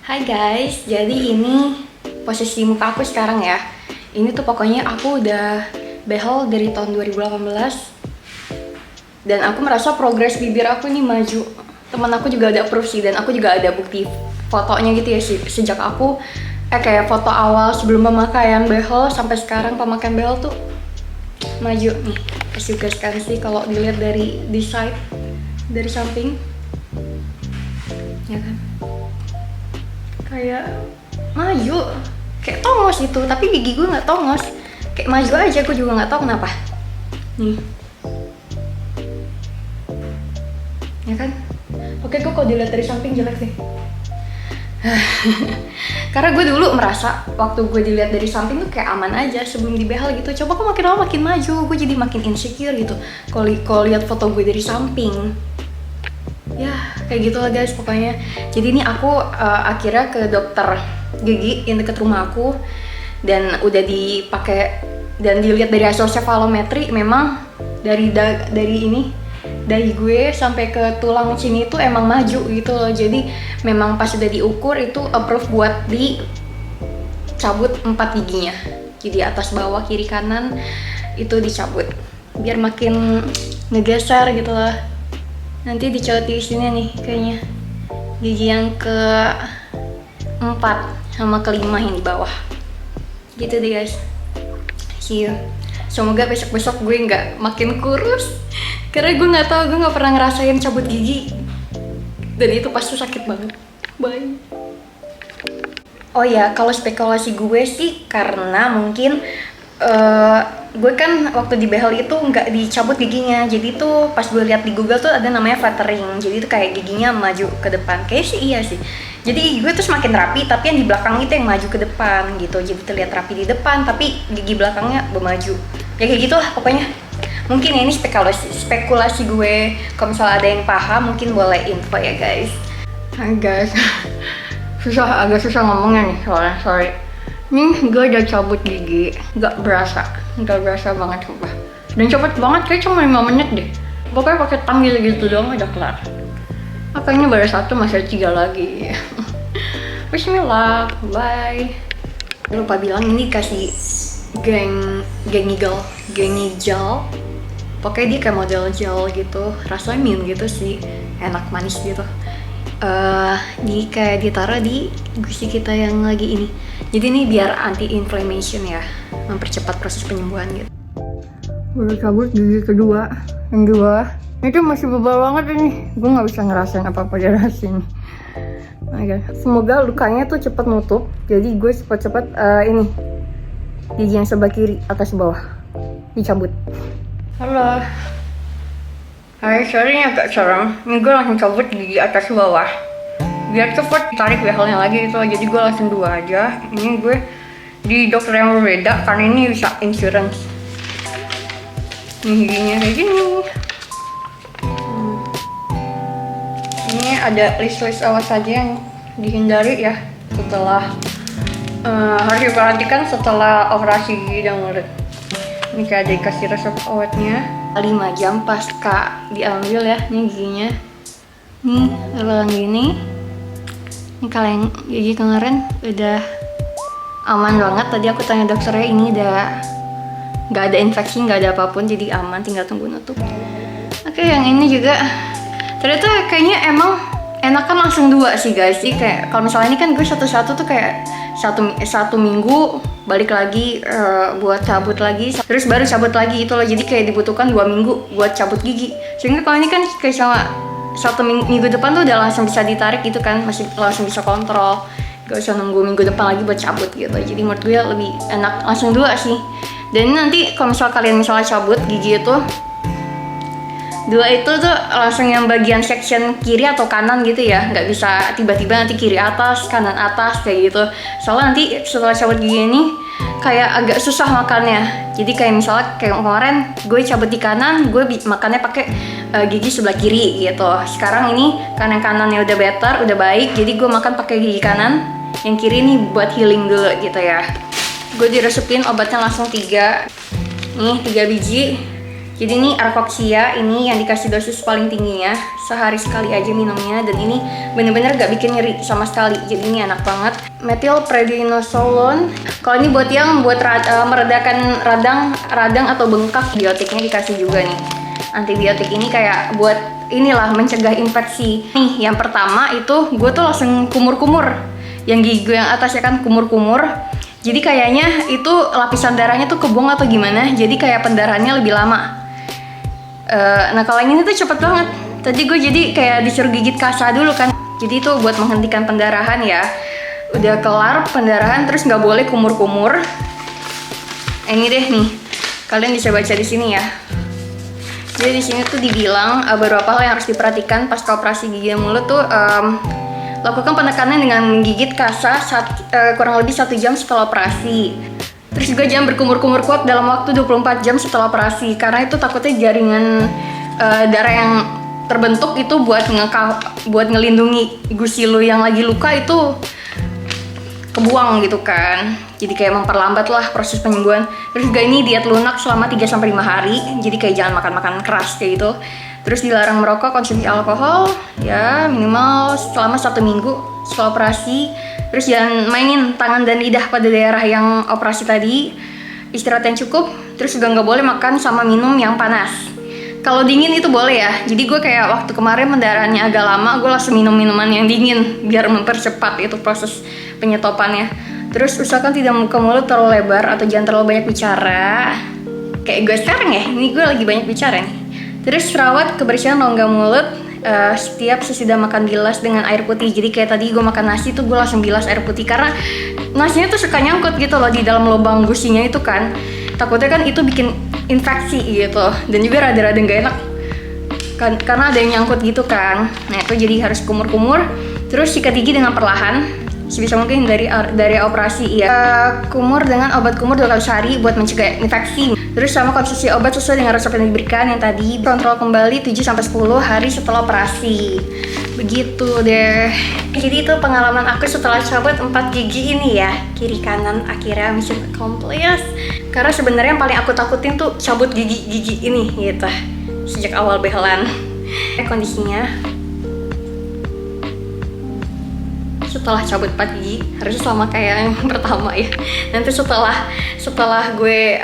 Hai guys, jadi ini posisi muka aku sekarang ya. Ini tuh pokoknya aku udah behel dari tahun 2018. Dan aku merasa progres bibir aku ini maju. Teman aku juga ada approve sih, dan aku juga ada bukti fotonya gitu ya sih. Sejak aku kayak foto awal sebelum pemakaian behel sampai sekarang pemakaian behel tuh maju nih. Kasih guys kan sih kalau dilihat dari di side, dari samping. Ya kan? Kayak maju, kayak tongos itu, tapi gigi gue nggak tongos, kayak maju aja. Gue juga nggak tahu kenapa nih, ya kan. Oke, gue kalau dilihat dari samping jelek sih. Karena gue dulu merasa waktu gue dilihat dari samping tuh kayak aman aja sebelum dibehel gitu. Coba kok makin lama makin maju, gue jadi makin insecure gitu kalau lihat foto gue dari samping. Ya kayak gitu lah guys pokoknya. Jadi ini aku akhirnya ke dokter gigi yang deket rumah aku, dan udah dipakai dan dilihat dari hasil cefalometri, memang dari ini dahi gue sampai ke tulang sini itu emang maju gitu loh. Jadi memang pas udah diukur itu approve buat dicabut 4 giginya. Jadi atas bawah kiri kanan itu dicabut biar makin ngegeser gitu lah. Nanti dicabut di sini nih kayaknya gigi yang ke-4 sama ke-5 yang di bawah. Gitu deh guys. See you. Semoga besok-besok gue nggak makin kurus. Karena gue nggak tahu, gue nggak pernah ngerasain cabut gigi. Dan itu pasti sakit banget. Bye. Oh ya, kalau spekulasi gue sih karena mungkin gue kan waktu di behel itu nggak dicabut giginya, jadi tuh pas gue lihat di Google tuh ada namanya flattering, jadi itu kayak giginya maju ke depan. Kayak sih iya sih, jadi gue tuh semakin rapi tapi yang di belakang itu yang maju ke depan gitu, jadi terlihat rapi di depan tapi gigi belakangnya bermaju ya, kayak gitulah pokoknya. Mungkin ini spekulasi gue. Kalau misalnya ada yang paham mungkin boleh info ya guys. Hai guys. Agak susah ngomongnya nih soalnya, sorry. Nih gue udah cabut gigi, nggak berasa banget sumpah. Dan cepet banget, kayak cuma 5 menit deh. Pokoknya pakai tanggil gitu doang udah kelar. Makanya baru 1, masih ada 3 lagi. Bismillah, bye. Lupa bilang ini kasih gengi gel. Pokoknya dia kayak model gel gitu, rasanya mint gitu sih, enak manis gitu. Ini kayak ditaruh di gusi kita yang lagi ini. Jadi ini biar anti inflammation ya, mempercepat proses penyembuhan gitu. Udah cabut gigi kedua, yang di bawah. Itu masih bebal banget ini. Gue nggak bisa ngerasain apa-apa dari sini. Oke, semoga lukanya tuh cepet nutup. Jadi gue cepet-cepet ini gigi yang sebelah kiri atas bawah dicabut. Halo. Hai, sorry ini agak serem. Ini gue langsung cabut gigi atas bawah biar cepet tarik behelnya lagi gitu. Jadi gue langsung 2 aja. Ini gue di dokter yang berbeda karena ini bisa insurance. Ini giginya kayak gini. Ini ada list-list awas saja yang dihindari ya setelah harus diperhatikan setelah operasi gigi dan mulut. Ini kayak dikasih resep obatnya. 5 jam pasca diambil ya, ini giginya. Nih, kalau gini. Ini kalian gigi kemarin udah aman banget. Tadi aku tanya dokternya, ini udah nggak ada infeksi, nggak ada apapun, jadi aman, tinggal tunggu nutup. Oke, yang ini juga ternyata kayaknya emang enakan langsung 2 sih guys. Sih kayak kalau misalnya ini kan gue satu-satu tuh kayak satu minggu balik lagi buat cabut lagi, terus baru cabut lagi itu loh. Jadi kayak dibutuhkan 2 minggu buat cabut gigi. Sehingga kalau ini kan kayak sama 1 minggu depan tuh udah langsung bisa ditarik gitu kan, masih langsung bisa kontrol, gak usah nunggu minggu depan lagi buat cabut gitu. Jadi menurut gue lebih enak langsung 2 sih. Dan nanti kalau kalian cabut gigi itu 2 itu tuh langsung yang bagian section kiri atau kanan gitu ya, nggak bisa tiba-tiba nanti kiri atas kanan atas kayak gitu. Soalnya nanti setelah cabut gigi ini kayak agak susah makannya. Jadi kayak misalnya kayak kemarin gue cabut di kanan, gue makannya pakai gigi sebelah kiri gitu. Sekarang ini karena kanannya udah better, udah baik, jadi gue makan pakai gigi kanan, yang kiri ini buat healing dulu gitu ya. Gue diresepin obatnya langsung 3 nih, 3 biji. Jadi ini Arcoxia, ini yang dikasih dosis paling tingginya, sehari sekali aja minumnya, dan ini bener-bener gak bikin nyeri sama sekali. Jadi ini enak banget. Methylprednisolone. Kalau ini buat yang meredakan radang atau bengkak, biotiknya dikasih juga nih. Antibiotik ini kayak buat inilah mencegah infeksi. Nih yang pertama itu gue tuh langsung kumur-kumur. Yang gigi gue yang atasnya kan kumur-kumur. Jadi kayaknya itu lapisan darahnya tuh kebuang atau gimana. Jadi kayak pendarahannya lebih lama. Nah kalau yang ini tuh cepet banget. Tadi gue jadi kayak disuruh gigit kasa dulu kan. Jadi itu buat menghentikan pendarahan ya. Udah kelar pendarahan terus nggak boleh kumur-kumur. Ini deh nih. Kalian bisa baca di sini ya. Jadi di sini tuh dibilang beberapa hal yang harus diperhatikan pas operasi gigi mulut tuh. Lakukan penekanan dengan menggigit kasa kurang lebih 1 jam setelah operasi. Terus juga jangan berkumur-kumur kuat dalam waktu 24 jam setelah operasi, karena itu takutnya jaringan darah yang terbentuk itu buat ngelindungi gusi lu yang lagi luka itu kebuang gitu kan. Jadi kayak memperlambat lah proses penyembuhan. Terus juga ini diet lunak selama 3-5 hari, jadi kayak jangan makan keras kayak gitu. Terus dilarang merokok, konsumsi alkohol ya minimal selama 1 minggu setelah operasi. Terus jangan mainin tangan dan lidah pada daerah yang operasi tadi. Istirahat yang cukup. Terus juga nggak boleh makan sama minum yang panas. Kalau dingin itu boleh ya. Jadi gue kayak waktu kemarin pendarahannya agak lama, gue langsung minum minuman yang dingin biar mempercepat itu proses penyetopannya. Terus usahakan tidak buka mulut terlalu lebar atau jangan terlalu banyak bicara. Kayak gue sekarang ya, ini gue lagi banyak bicara nih. Terus rawat kebersihan rongga mulut. Setiap sesudah makan bilas dengan air putih. Jadi kayak tadi gue makan nasi tuh gue langsung bilas air putih, karena nasinya tuh suka nyangkut gitu loh di dalam lubang gusinya itu kan. Takutnya kan itu bikin infeksi gitu, dan juga rada-rada gak enak kan, karena ada yang nyangkut gitu kan. Nah itu jadi harus kumur-kumur. Terus sikat gigi dengan perlahan sebisa mungkin dari operasi ya. Kumur dengan obat kumur 2 kali sehari buat mencegah infeksi. Terus sama konsumsi obat sesuai dengan resep yang diberikan yang tadi. Kontrol kembali 7-10 hari setelah operasi. Begitu deh. Jadi itu pengalaman aku setelah cabut 4 gigi ini ya. Kiri kanan akhirnya mission accomplished. Karena sebenarnya yang paling aku takutin tuh cabut gigi ini gitu. Sejak awal behelan. Kondisinya setelah cabut 4 gigi harusnya sama kayak yang pertama ya. Nanti setelah gue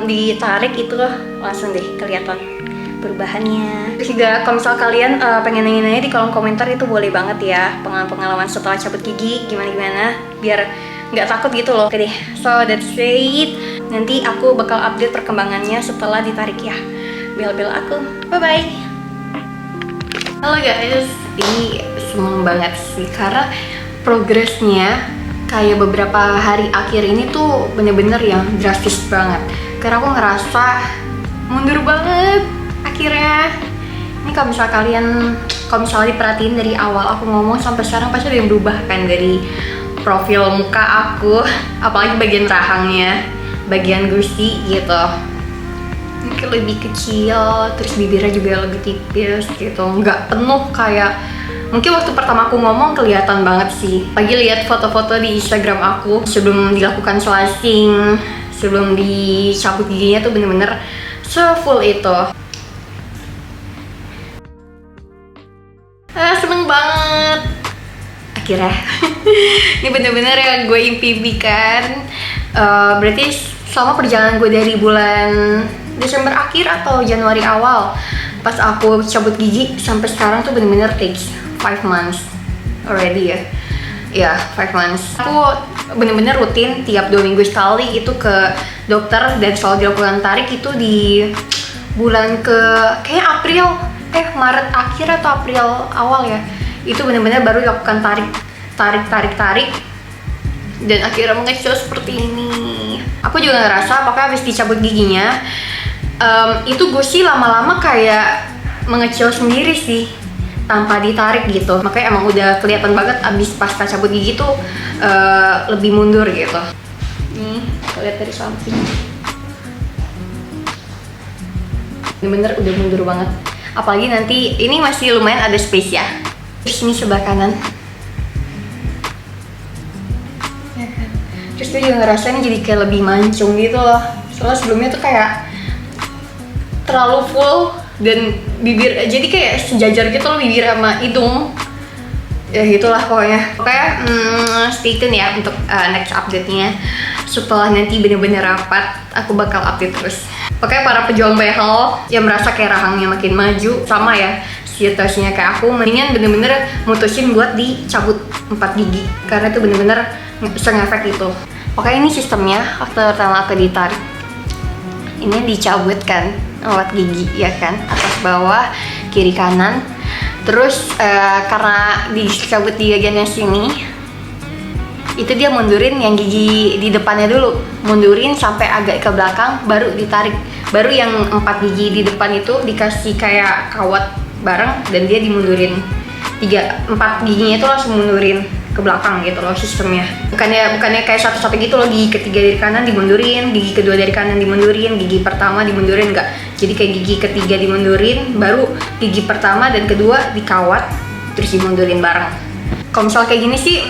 ditarik itu langsung deh kelihatan perubahannya. Terus juga kalau misal kalian pengen nanya-nanya di kolom komentar itu boleh banget ya, pengalaman setelah cabut gigi gimana biar nggak takut gitu loh. Oke deh, so that's it. Nanti aku bakal update perkembangannya setelah ditarik ya. Bel aku, bye bye. Halo guys, ini seneng banget sih karena progresnya kayak beberapa hari akhir ini tuh bener-bener yang drastis banget. Karena aku ngerasa mundur banget akhirnya. Ini kalau misalnya diperhatiin dari awal aku ngomong sampai sekarang pasti ada yang berubah kan, dari profil muka aku, apalagi bagian rahangnya, bagian gusi gitu. Mungkin lebih kecil, terus bibirnya juga lebih tipis gitu, nggak penuh kayak mungkin waktu pertama aku ngomong kelihatan banget sih. Pagi lihat foto-foto di Instagram aku sebelum dilakukan slicing, sebelum dicabut giginya tuh bener-bener se-full itu. Seneng banget akhirnya. Ini bener-bener yang gue impikan. Berarti selama perjalanan gue dari bulan Desember akhir atau Januari awal pas aku cabut gigi sampai sekarang tuh bener-bener takes 5 months already ya. Ya, 5 months. Aku bener-bener rutin tiap 2 minggu sekali itu ke dokter, dan selalu dilakukan tarik itu di bulan kayak Maret akhir atau April awal ya. Itu bener-bener baru dilakukan tarik, dan akhirnya mengecil seperti ini. Aku juga ngerasa apakah habis dicabut giginya itu gusi lama-lama kayak mengecil sendiri sih tanpa ditarik gitu. Makanya emang udah kelihatan banget abis pasca cabut gigi tuh lebih mundur gitu. Nih, lihat dari samping. Bener-bener udah mundur banget. Apalagi nanti ini masih lumayan ada space ya. Terus ini sebelah kanan. Ya kan? Terus gue juga ngerasa ini jadi kayak lebih mancung gitu loh. Soalnya sebelumnya tuh kayak terlalu full dan bibir jadi kayak sejajar gitu loh bibir sama hidung. Ya gitulah pokoknya. Stay tune ya untuk next update-nya. Setelah nanti bener-bener rapat, aku bakal update terus. Pokoknya para pejuang behel yang merasa kayak rahangnya makin maju, sama ya situasinya kayak aku, mendingan bener-bener mutusin buat dicabut 4 gigi karena itu bener-bener se-ngefek itu. Oke, ini sistemnya. Waktu pertama aku ditarik, ini dicabut kan 4 gigi ya kan, atas bawah kiri kanan. Terus karena dicabut di bagian sini, itu dia mundurin yang gigi di depannya dulu, mundurin sampai agak ke belakang, baru ditarik. Baru yang 4 gigi di depan itu dikasih kayak kawat bareng dan dia dimundurin. 4 giginya itu langsung mundurin ke belakang gitu loh sistemnya. Bukannya kayak satu-satu gitu loh, gigi ketiga dari kanan dimundurin, gigi kedua dari kanan dimundurin, gigi pertama dimundurin, enggak. Jadi kayak gigi ketiga dimundurin, baru gigi pertama dan kedua dikawat terus dimundurin bareng. Kalau misal kayak gini sih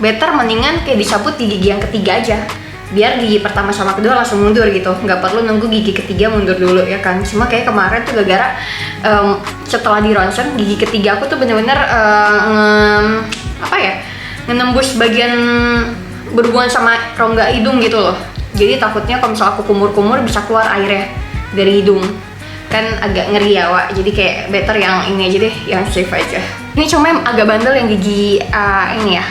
better mendingan kayak dicabut di gigi yang ketiga aja, biar gigi pertama sama kedua langsung mundur gitu, nggak perlu nunggu gigi ketiga mundur dulu ya kan. Cuma kayak kemarin tuh gara-gara setelah di ronsen gigi ketiga aku tuh bener-bener ngenembus bagian berhubungan sama rongga hidung gitu loh. Jadi takutnya kalau misal aku kumur-kumur bisa keluar airnya dari hidung, kan agak ngeri ya Wak. Jadi kayak better yang ini aja deh, yang safe aja. Ini cuma yang agak bandel yang gigi ini ya,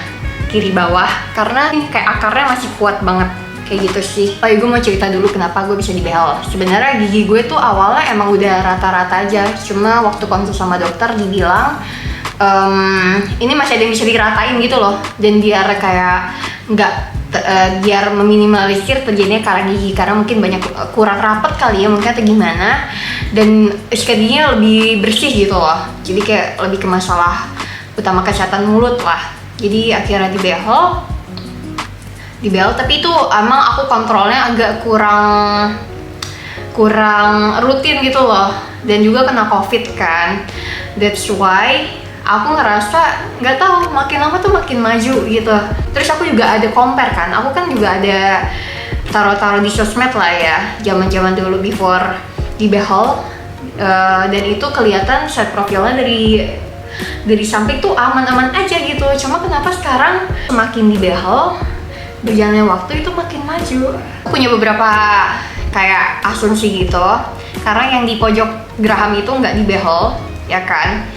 kiri bawah, karena kayak akarnya masih kuat banget kayak gitu sih. Oh iya, gue mau cerita dulu kenapa gue bisa dibehel. Sebenarnya gigi gue tuh awalnya emang udah rata-rata aja, cuma waktu konsul sama dokter dibilang ini masih ada yang bisa diratain gitu loh, dan biar kayak biar meminimalisir terjadinya karang gigi, karena mungkin banyak kurang rapat kali ya mungkin atau gimana, dan sikat giginya lebih bersih gitu loh. Jadi kayak lebih ke masalah utama kesehatan mulut lah. Jadi akhirnya dibehel, tapi itu emang aku kontrolnya agak kurang rutin gitu loh, dan juga kena COVID kan. That's why aku ngerasa nggak tahu makin lama tuh makin maju gitu. Terus aku juga ada compare kan, aku kan juga ada taruh di sosmed lah ya, zaman dulu before dibehel, dan itu kelihatan set profilnya dari samping tuh aman-aman aja gitu. Cuma kenapa sekarang semakin dibehel, berjalannya waktu itu makin maju. Aku punya beberapa kayak asumsi gitu, karena yang di pojok geraham itu nggak dibehel ya kan.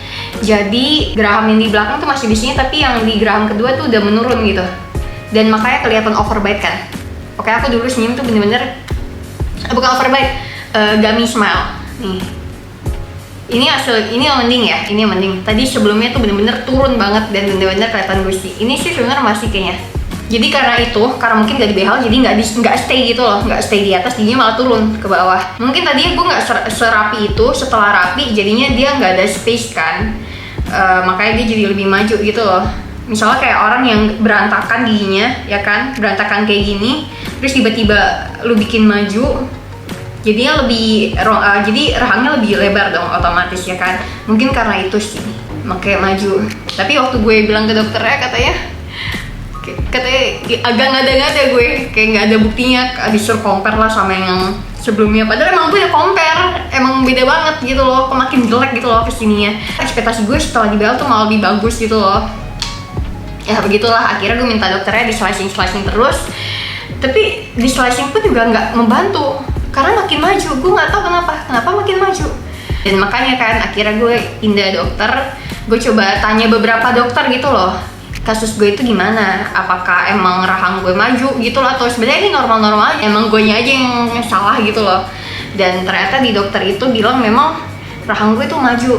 Jadi geraham yang di belakang tuh masih di sini, tapi yang di geraham kedua tuh udah menurun gitu, dan makanya kelihatan overbite kan. Oke, aku dulu senyum tuh bener-bener bukan overbite, gummy smile nih. Ini yang mending ya, ini yang mending. Tadi sebelumnya tuh bener-bener turun banget dan bener-bener kelihatan gusi. Ini sih sebenarnya masih kayaknya. Jadi karena mungkin gak dibehel, jadi nggak stay gitu loh, nggak stay di atas, jadinya malah turun ke bawah. Mungkin tadinya gue nggak serapi itu, setelah rapi jadinya dia nggak ada space kan, makanya dia jadi lebih maju gitu loh. Misalnya kayak orang yang berantakan giginya, ya kan, berantakan kayak gini, terus tiba-tiba lu bikin maju, jadinya jadi rahangnya lebih lebar dong otomatis ya kan. Mungkin karena itu sih makanya maju. Tapi waktu gue bilang ke dokternya katanya agak ngada-ngada gue, kayak nggak ada buktinya, disuruh compare lah sama yang sebelumnya. Padahal emang gue ya compare, emang beda banget gitu loh, makin jelek gitu loh kesininya. Ekspektasi gue setelah dibehel tuh malah lebih bagus gitu loh. Ya begitulah, akhirnya gue minta dokternya di slicing terus. Tapi di slicing pun juga nggak membantu, karena makin maju. Gue nggak tahu kenapa makin maju. Dan makanya kan akhirnya gue pindah dokter. Gue coba tanya beberapa dokter gitu loh, kasus gue itu gimana, apakah emang rahang gue maju gitu loh, atau sebenarnya ini normal-normal aja, emang gue aja yang salah gitu loh. Dan ternyata di dokter itu bilang memang rahang gue itu maju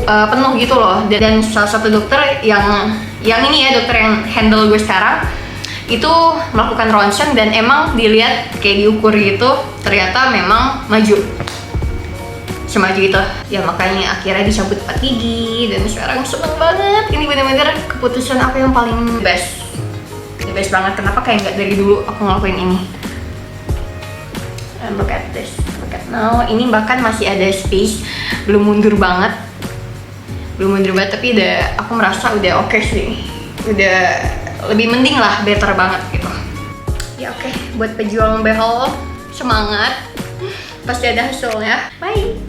penuh gitu loh. Dan salah satu dokter yang ini ya, dokter yang handle gue sekarang itu melakukan ronsen dan emang dilihat kayak diukur gitu, ternyata memang maju semaju itu ya. Makanya akhirnya dicabut 4 gigi dan sekarang seneng banget. Ini bener-bener keputusan aku yang paling the best banget. Kenapa kayak nggak dari dulu aku ngelakuin ini. And look at this, look at now. Ini bahkan masih ada space, belum mundur banget, tapi aku merasa udah oke sih, udah lebih mending lah, better banget gitu ya. Oke, buat pejuang behel semangat. pasti ada hasilnya. Bye.